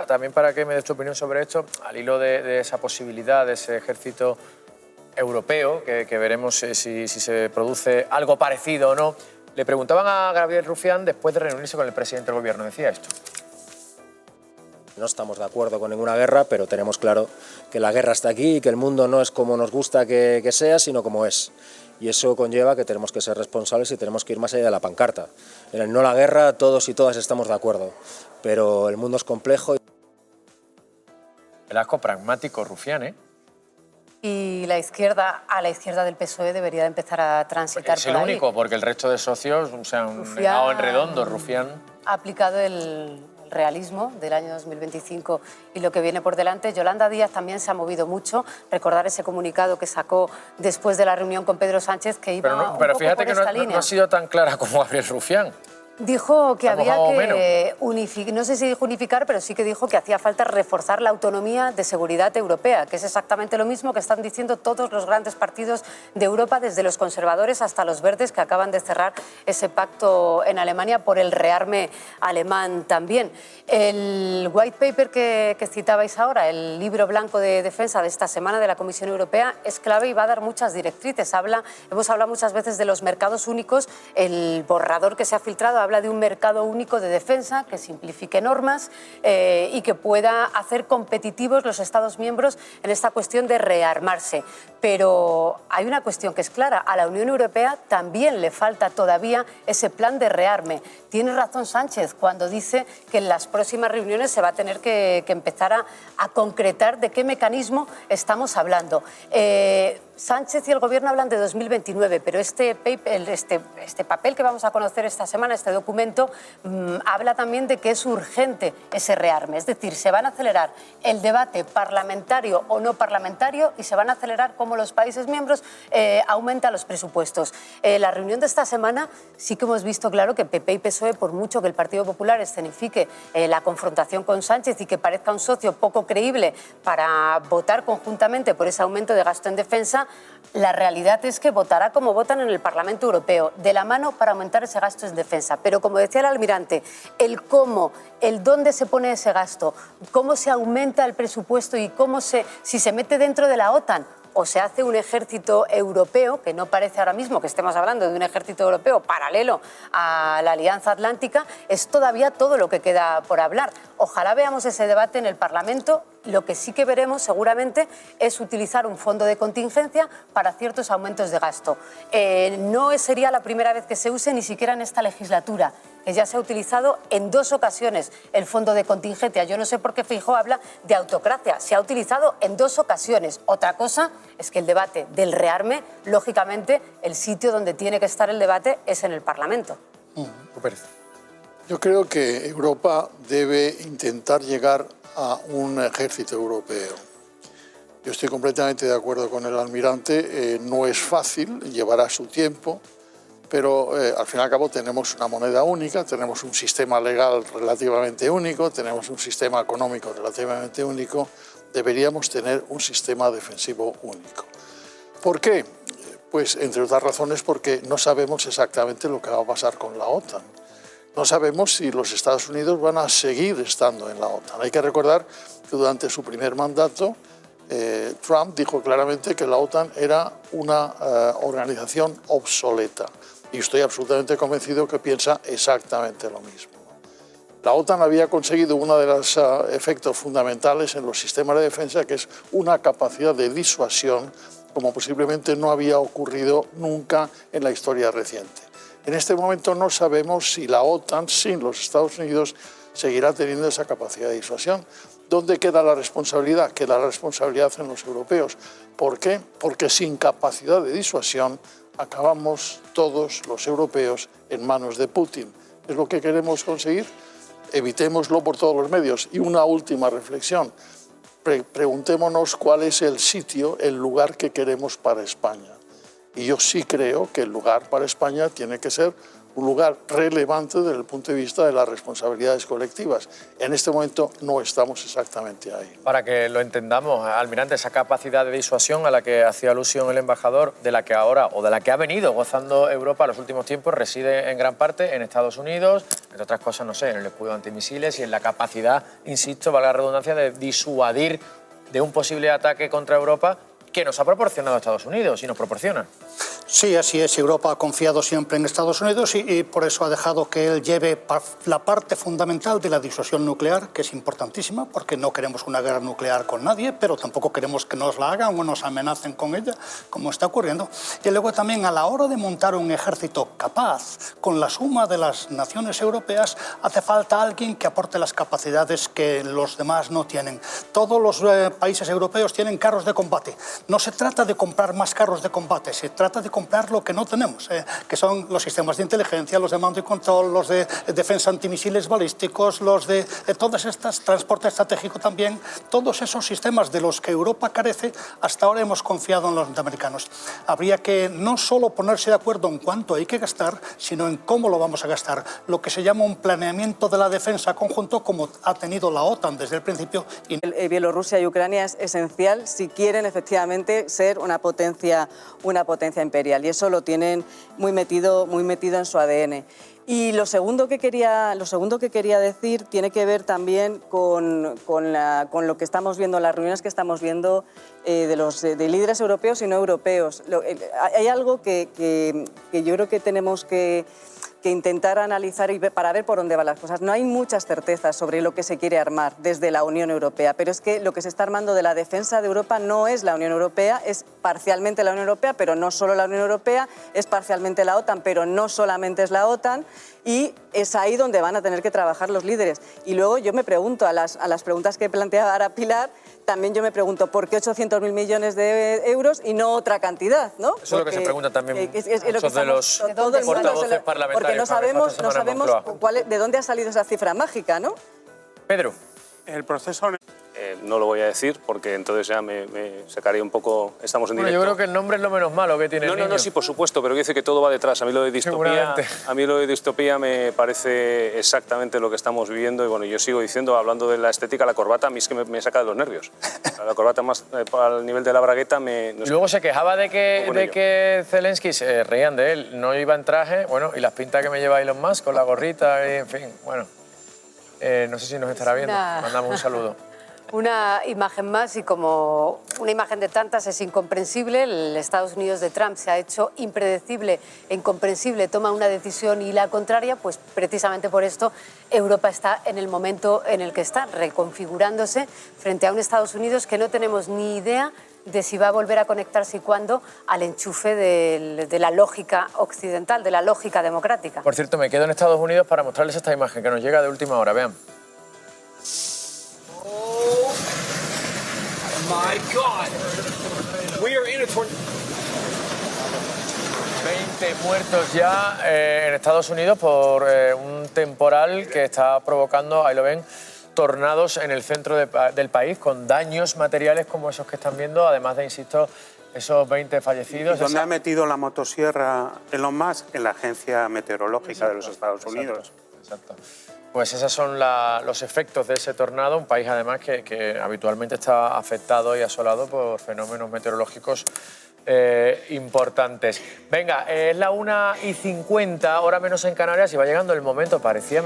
También para que me des tu opinión sobre esto, al hilo de esa posibilidad, de ese ejército europeo, que veremos si se produce algo parecido o no, le preguntaban a Gabriel Rufián después de reunirse con el presidente del gobierno, decía esto. No estamos de acuerdo con ninguna guerra, pero tenemos claro que la guerra está aquí y que el mundo no es como nos gusta que sea, sino como es. Y eso conlleva que tenemos que ser responsables y tenemos que ir más allá de la pancarta. En el no a la guerra todos y todas estamos de acuerdo, pero el mundo es complejo. El asco pragmático Rufián, ¿eh? Y la izquierda, a la izquierda del PSOE debería de empezar a transitar es el por ahí. único, porque el resto de socios se han dejado en redondo. Rufián ha aplicado el realismo del año 2025 y lo que viene por delante. Yolanda Díaz también se ha movido mucho. Recordar ese comunicado que sacó después de la reunión con Pedro Sánchez, que iba un pero poco fíjate por que esta línea. No ha sido tan clara como Gabriel Rufián. Dijo que había que unificar, no sé si dijo unificar, pero sí que dijo que hacía falta reforzar la autonomía de seguridad europea, que es exactamente lo mismo que están diciendo todos los grandes partidos de Europa, desde los conservadores hasta los verdes, que acaban de cerrar ese pacto en Alemania por el rearme alemán también. El white paper que citabais ahora, el libro blanco de defensa de esta semana de la Comisión Europea, es clave y va a dar muchas directrices. Hemos hablado muchas veces de los mercados únicos. El borrador que se ha filtrado habla de un mercado único de defensa que simplifique normas y que pueda hacer competitivos los Estados miembros en esta cuestión de rearmarse. Pero hay una cuestión que es clara, a la Unión Europea también le falta todavía ese plan de rearme. Tiene razón Sánchez cuando dice que en las próximas reuniones se va a tener que empezar a concretar de qué mecanismo estamos hablando. Sánchez y el Gobierno hablan de 2029, pero este papel que vamos a conocer esta semana, este documento, habla también de que es urgente ese rearme. Es decir, se van a acelerar el debate parlamentario o no parlamentario y se van a acelerar cómo los países miembros aumentan los presupuestos. La reunión de esta semana sí que hemos visto claro que PP y PSOE, por mucho que el Partido Popular escenifique la confrontación con Sánchez y que parezca un socio poco creíble para votar conjuntamente por ese aumento de gasto en defensa, la realidad es que votará como votan en el Parlamento Europeo, de la mano para aumentar ese gasto en defensa. Pero como decía el almirante, el cómo, el dónde se pone ese gasto, cómo se aumenta el presupuesto y si se mete dentro de la OTAN o se hace un ejército europeo, que no parece ahora mismo que estemos hablando de un ejército europeo paralelo a la Alianza Atlántica, es todavía todo lo que queda por hablar. Ojalá veamos ese debate en el Parlamento. Lo que sí que veremos seguramente es utilizar un fondo de contingencia para ciertos aumentos de gasto. No sería la primera vez que se use, ni siquiera en esta legislatura, que ya se ha utilizado en 2 ocasiones el fondo de contingencia. Yo no sé por qué Feijóo habla de autocracia. Se ha utilizado en 2 ocasiones. Otra cosa es que el debate del rearme, lógicamente, el sitio donde tiene que estar el debate es en el Parlamento. Yo creo que Europa debe intentar llegar a un ejército europeo. Yo estoy completamente de acuerdo con el almirante. No es fácil, llevará su tiempo, pero al fin y al cabo tenemos una moneda única, tenemos un sistema legal relativamente único, tenemos un sistema económico relativamente único. Deberíamos tener un sistema defensivo único. ¿Por qué? Pues entre otras razones porque no sabemos exactamente lo que va a pasar con la OTAN. No sabemos si los Estados Unidos van a seguir estando en la OTAN. Hay que recordar que durante su primer mandato Trump dijo claramente que la OTAN era una organización obsoleta. Y estoy absolutamente convencido que piensa exactamente lo mismo. La OTAN había conseguido uno de los efectos fundamentales en los sistemas de defensa, que es una capacidad de disuasión como posiblemente no había ocurrido nunca en la historia reciente. En este momento no sabemos si la OTAN, sin los Estados Unidos, seguirá teniendo esa capacidad de disuasión. ¿Dónde queda la responsabilidad? Queda la responsabilidad en los europeos. ¿Por qué? Porque sin capacidad de disuasión acabamos todos los europeos en manos de Putin. ¿Es lo que queremos conseguir? Evitémoslo por todos los medios. Y una última reflexión. Preguntémonos cuál es el sitio, el lugar que queremos para España. Y yo sí creo que el lugar para España tiene que ser un lugar relevante desde el punto de vista de las responsabilidades colectivas. En este momento no estamos exactamente ahí. Para que lo entendamos, almirante, esa capacidad de disuasión a la que hacía alusión el embajador, de la que ahora, o de la que ha venido gozando Europa en los últimos tiempos, reside en gran parte en Estados Unidos, entre otras cosas, no sé, en el escudo antimisiles y en la capacidad, insisto, valga la redundancia, de disuadir de un posible ataque contra Europa que nos ha proporcionado Estados Unidos y nos proporciona. Sí, así es. Europa ha confiado siempre en Estados Unidos y por eso ha dejado que él lleve la parte fundamental de la disuasión nuclear, que es importantísima, porque no queremos una guerra nuclear con nadie, pero tampoco queremos que nos la hagan o nos amenacen con ella, como está ocurriendo. Y luego también, a la hora de montar un ejército capaz, con la suma de las naciones europeas, hace falta alguien que aporte las capacidades que los demás no tienen. Todos los países europeos tienen carros de combate. No se trata de comprar más carros de combate, se trata de comprar lo que no tenemos, que son los sistemas de inteligencia, los de mando y control, los de defensa antimisiles balísticos, los de todas estas, transporte estratégico también, todos esos sistemas de los que Europa carece, hasta ahora hemos confiado en los norteamericanos. Habría que no solo ponerse de acuerdo en cuánto hay que gastar, sino en cómo lo vamos a gastar, lo que se llama un planeamiento de la defensa conjunto, como ha tenido la OTAN desde el principio. Bielorrusia y Ucrania es esencial si quieren efectivamente ser una potencia imperial, y eso lo tienen muy metido en su ADN. Y lo segundo que quería decir tiene que ver también con lo que estamos viendo, las reuniones que estamos viendo de líderes europeos y no europeos. Hay algo que yo creo que tenemos que intentar analizar para ver por dónde van las cosas. No hay muchas certezas sobre lo que se quiere armar desde la Unión Europea, pero es que lo que se está armando de la defensa de Europa no es la Unión Europea, es parcialmente la Unión Europea, pero no solo la Unión Europea, es parcialmente la OTAN, pero no solamente es la OTAN, y es ahí donde van a tener que trabajar los líderes. Y luego yo me pregunto, a las preguntas que planteaba ahora Pilar, también yo me pregunto, ¿por qué 800.000 millones de euros y no otra cantidad? ¿no? Eso es lo que se pregunta también muchos de los todo portavoces parlamentarios. Porque no sabemos de dónde ha salido esa cifra mágica, ¿no? Pedro. El proceso... no lo voy a decir porque entonces ya me sacaría un poco... Estamos en directo. Yo creo que el nombre es lo menos malo que tiene el niño. No, sí, por supuesto, pero dice que todo va detrás. A mí lo de distopía me parece exactamente lo que estamos viviendo y bueno, yo sigo diciendo, hablando de la estética, la corbata a mí es que me saca de los nervios. La corbata más al nivel de la bragueta me... Y luego se quejaba de que Zelensky, se reían de él, no iba en traje, bueno, y las pintas que me lleva Elon Musk con la gorrita, y, en fin, bueno. No sé si nos estará viendo, mandamos un saludo. Una imagen más y como una imagen de tantas es incomprensible. El Estados Unidos de Trump se ha hecho impredecible e incomprensible, toma una decisión y la contraria, pues precisamente por esto Europa está en el momento en el que está, reconfigurándose frente a un Estados Unidos que no tenemos ni idea de si va a volver a conectarse y cuándo al enchufe de la lógica occidental, de la lógica democrática. Por cierto, me quedo en Estados Unidos para mostrarles esta imagen que nos llega de última hora, vean. My God. We are in a tornado. 20 muertos ya en Estados Unidos por un temporal que está provocando, ahí lo ven, tornados en el centro del país con daños materiales como esos que están viendo, además de, insisto, esos 20 fallecidos. ¿Dónde ha metido la motosierra Elon Musk? En la Agencia Meteorológica de los Estados Unidos. Exacto. Pues esos son los efectos de ese tornado, un país además que habitualmente está afectado y asolado por fenómenos meteorológicos importantes. Venga, es la 1:50, hora menos en Canarias, y va llegando el momento, parecía...